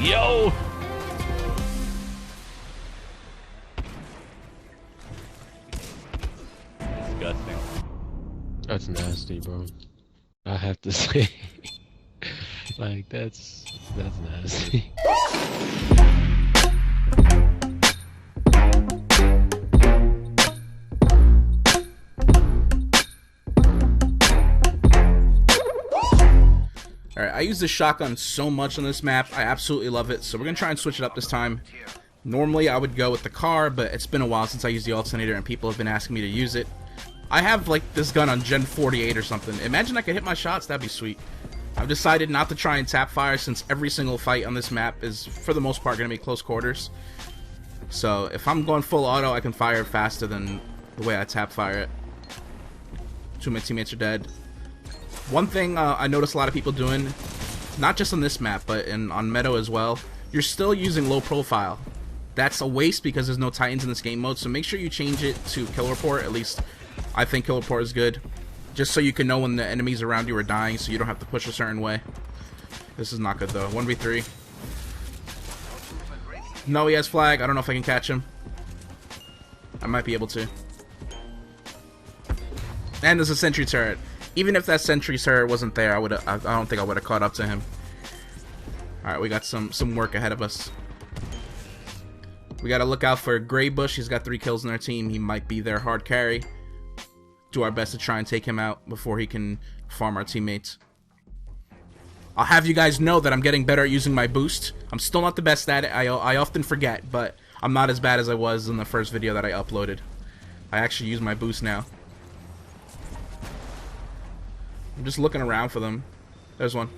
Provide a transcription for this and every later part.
Yo! Disgusting. That's nasty, bro. I have to say, like that's nasty. Alright, I use the shotgun so much on this map. I absolutely love it. So we're going to try and switch it up this time. Normally I would go with the car, but it's been a while since I used the alternator and people have been asking me to use it. I have like this gun on Gen 48 or something. Imagine I could hit my shots, that'd be sweet. I've decided not to try and tap fire since every single fight on this map is, for the most part, going to be close quarters. So if I'm going full auto, I can fire faster than the way I tap fire it. Two of my teammates are dead. One thing I noticed a lot of people doing, not just on this map, but on Meadow as well, you're still using low profile. That's a waste because there's no Titans in this game mode, so make sure you change it to kill report. At least I think kill report is good. Just so you can know when the enemies around you are dying, so you don't have to push a certain way. This is not good though. 1v3. No, he has flag. I don't know if I can catch him. I might be able to. And there's a sentry turret. Even if that sentry turret wasn't there, I don't think I would have caught up to him. Alright, we got some work ahead of us. We gotta look out for Gray Bush. He's got 3 kills in our team. He might be their hard carry. Do our best to try and take him out before he can farm our teammates. I'll have you guys know that I'm getting better at using my boost. I'm still not the best at it. I often forget, but I'm not as bad as I was in the first video that I uploaded. I actually use my boost now. I'm just looking around for them. There's one.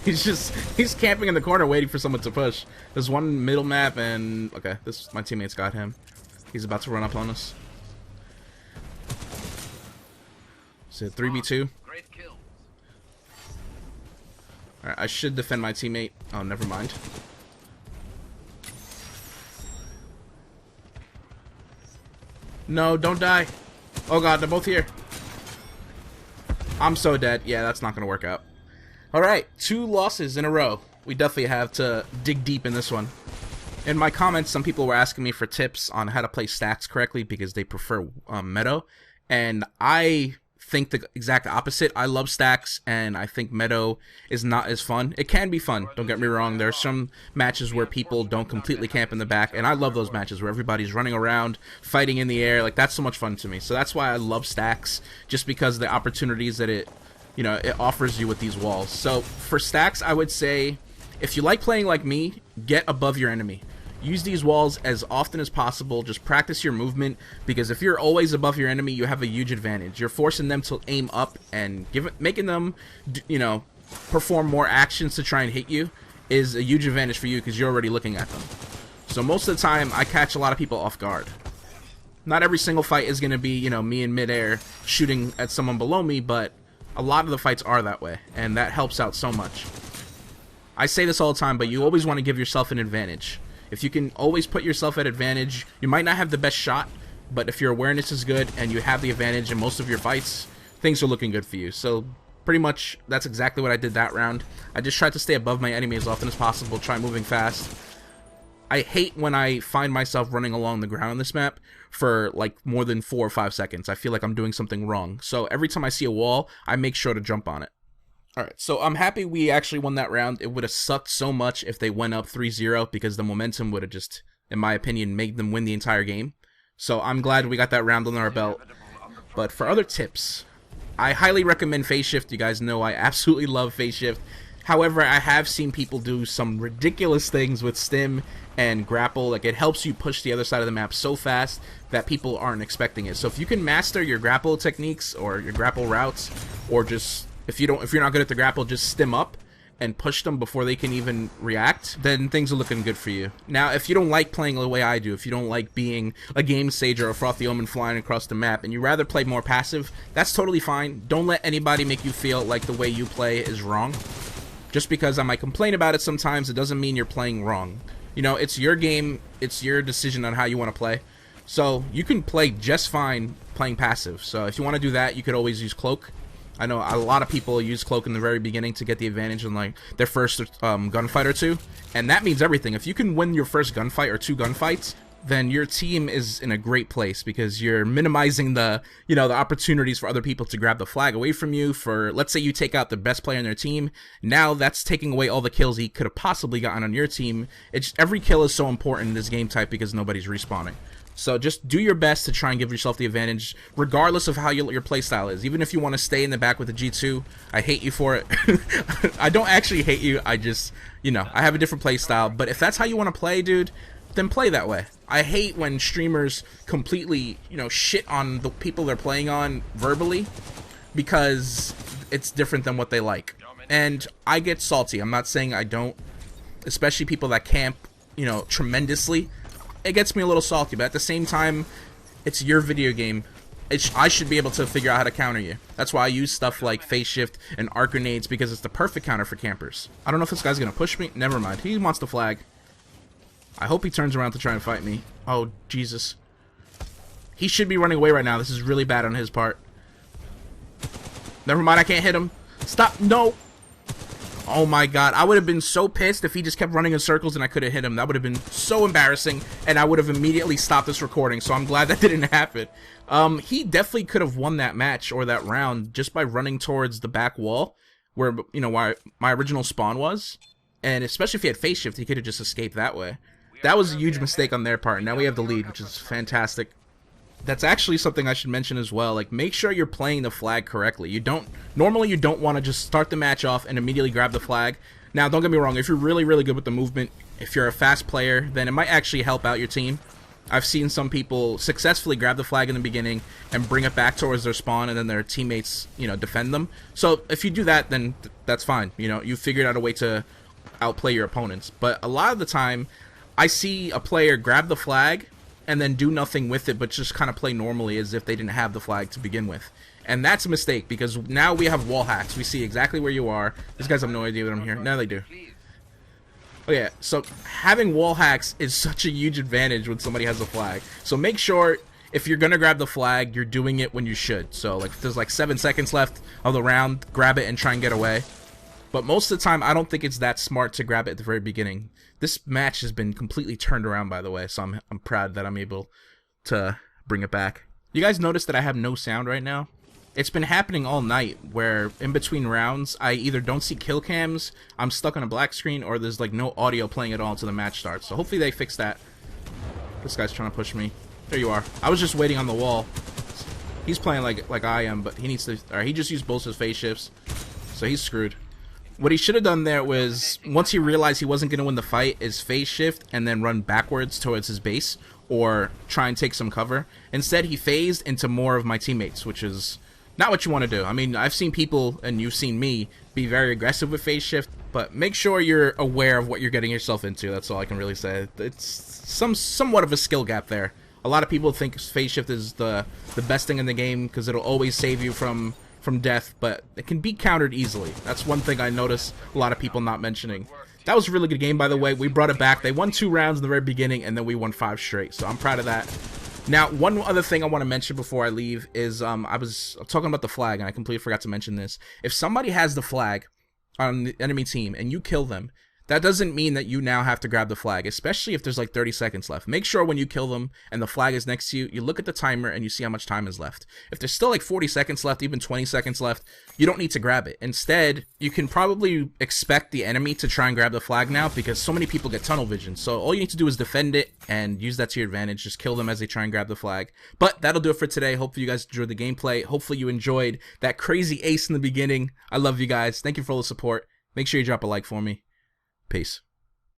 He's camping in the corner waiting for someone to push. There's one middle map and okay, my teammate's got him. He's about to run up on us. Is it 3v2? Alright, I should defend my teammate. Oh, never mind. No, don't die. Oh god, they're both here. I'm so dead. Yeah, that's not going to work out. Alright, 2 losses in a row. We definitely have to dig deep in this one. In my comments, some people were asking me for tips on how to play stacks correctly because they prefer Meadow. And I think the exact opposite. I love stacks, and I think Meadow is not as fun. It can be fun, don't get me wrong. There are some matches where people don't completely camp in the back, and I love those matches where everybody's running around, fighting in the air. Like, that's so much fun to me. So that's why I love stacks, just because of the opportunities that it offers you with these walls. So for stacks, I would say, if you like playing like me, get above your enemy. Use these walls as often as possible. Just practice your movement, because if you're always above your enemy, you have a huge advantage. You're forcing them to aim up, and making them, perform more actions to try and hit you is a huge advantage for you because you're already looking at them. So most of the time, I catch a lot of people off guard. Not every single fight is going to be, me in midair shooting at someone below me, but a lot of the fights are that way, and that helps out so much. I say this all the time, but you always want to give yourself an advantage. If you can always put yourself at advantage, you might not have the best shot, but if your awareness is good and you have the advantage in most of your fights, things are looking good for you. So pretty much that's exactly what I did that round. I just tried to stay above my enemy as often as possible, try moving fast. I hate when I find myself running along the ground on this map for like more than 4 or 5 seconds. I feel like I'm doing something wrong. So every time I see a wall, I make sure to jump on it. Alright, so I'm happy we actually won that round. It would have sucked so much if they went up 3-0 because the momentum would have just, in my opinion, made them win the entire game. So I'm glad we got that round on our belt. But for other tips, I highly recommend phase shift. You guys know I absolutely love phase shift. However, I have seen people do some ridiculous things with stim and grapple. Like, it helps you push the other side of the map so fast that people aren't expecting it. So if you can master your grapple techniques or your grapple routes, or just if you're not good at the grapple, just stim up and push them before they can even react, then things are looking good for you. Now, if you don't like playing the way I do, if you don't like being a game sage or a frothy omen flying across the map, and you rather play more passive, that's totally fine. Don't let anybody make you feel like the way you play is wrong. Just because I might complain about it sometimes, it doesn't mean you're playing wrong. It's your game, it's your decision on how you want to play. So you can play just fine playing passive. So if you want to do that, you could always use cloak. I know a lot of people use cloak in the very beginning to get the advantage in like their first gunfight or two, and that means everything. If you can win your first gunfight or 2 gunfights, then your team is in a great place because you're minimizing the, you know, the opportunities for other people to grab the flag away from you. For, let's say you take out the best player in their team, now that's taking away all the kills he could have possibly gotten on your team. It's every kill is so important in this game type because nobody's respawning. So just do your best to try and give yourself the advantage, regardless of how your playstyle is. Even if you want to stay in the back with the G2, I hate you for it. I don't actually hate you, I just, you know, I have a different playstyle. But if that's how you want to play, dude, then play that way. I hate when streamers completely, you know, shit on the people they're playing on verbally because it's different than what they like. And I get salty. I'm not saying I don't, especially people that camp, you know, tremendously. It gets me a little salty, but at the same time, it's your video game. I should be able to figure out how to counter you. That's why I use stuff like phase shift and arc grenades, because it's the perfect counter for campers. I don't know if this guy's gonna push me. Never mind. He wants the flag. I hope he turns around to try and fight me. Oh, Jesus. He should be running away right now. This is really bad on his part. Never mind, I can't hit him. Stop. No. Oh my god. I would have been so pissed if he just kept running in circles and I could have hit him. That would have been so embarrassing, and I would have immediately stopped this recording, so I'm glad that didn't happen. He definitely could have won that match or that round just by running towards the back wall where, you know, where my original spawn was. And especially if he had phase shift, he could have just escaped that way. That was a huge mistake on their part. Now we have the lead, which is fantastic. That's actually something I should mention as well. Like, make sure you're playing the flag correctly. Normally you don't want to just start the match off and immediately grab the flag. Now, don't get me wrong, if you're really, really good with the movement, if you're a fast player, then it might actually help out your team. I've seen some people successfully grab the flag in the beginning and bring it back towards their spawn, and then their teammates, you know, defend them. So if you do that, then that's fine. You know, you figured out a way to outplay your opponents. But a lot of the time, I see a player grab the flag and then do nothing with it, but just kind of play normally as if they didn't have the flag to begin with. And that's a mistake, because now we have wall hacks. We see exactly where you are. These guys have no idea that I'm here. Now they do. Oh yeah, so having wall hacks is such a huge advantage when somebody has a flag. So make sure, if you're gonna grab the flag, you're doing it when you should. So like if there's like 7 seconds left of the round, grab it and try and get away. But most of the time, I don't think it's that smart to grab it at the very beginning. This match has been completely turned around, by the way, so I'm proud that I'm able to bring it back. You guys notice that I have no sound right now? It's been happening all night, where in between rounds, I either don't see kill cams, I'm stuck on a black screen, or there's like no audio playing at all until the match starts. So hopefully they fix that. This guy's trying to push me. There you are. I was just waiting on the wall. He's playing like I am, but he needs to. Or he just used both his phase shifts, so he's screwed. What he should have done there was, once he realized he wasn't going to win the fight, is phase shift and then run backwards towards his base, or try and take some cover. Instead, he phased into more of my teammates, which is not what you want to do. I mean, I've seen people, and you've seen me, be very aggressive with phase shift, but make sure you're aware of what you're getting yourself into. That's all I can really say. It's somewhat of a skill gap there. A lot of people think phase shift is the best thing in the game because it'll always save you from death, but it can be countered easily. That's one thing I notice a lot of people not mentioning. That was a really good game, by the way. We brought it back. They won 2 rounds in the very beginning, and then we won 5 straight, so I'm proud of that. Now, one other thing I want to mention before I leave is I was talking about the flag, and I completely forgot to mention this. If somebody has the flag on the enemy team and you kill them, that doesn't mean that you now have to grab the flag, especially if there's like 30 seconds left. Make sure when you kill them and the flag is next to you, you look at the timer and you see how much time is left. If there's still like 40 seconds left, even 20 seconds left, you don't need to grab it. Instead, you can probably expect the enemy to try and grab the flag now, because so many people get tunnel vision. So all you need to do is defend it and use that to your advantage. Just kill them as they try and grab the flag. But that'll do it for today. Hopefully you guys enjoyed the gameplay. Hopefully you enjoyed that crazy ace in the beginning. I love you guys. Thank you for all the support. Make sure you drop a like for me. Peace.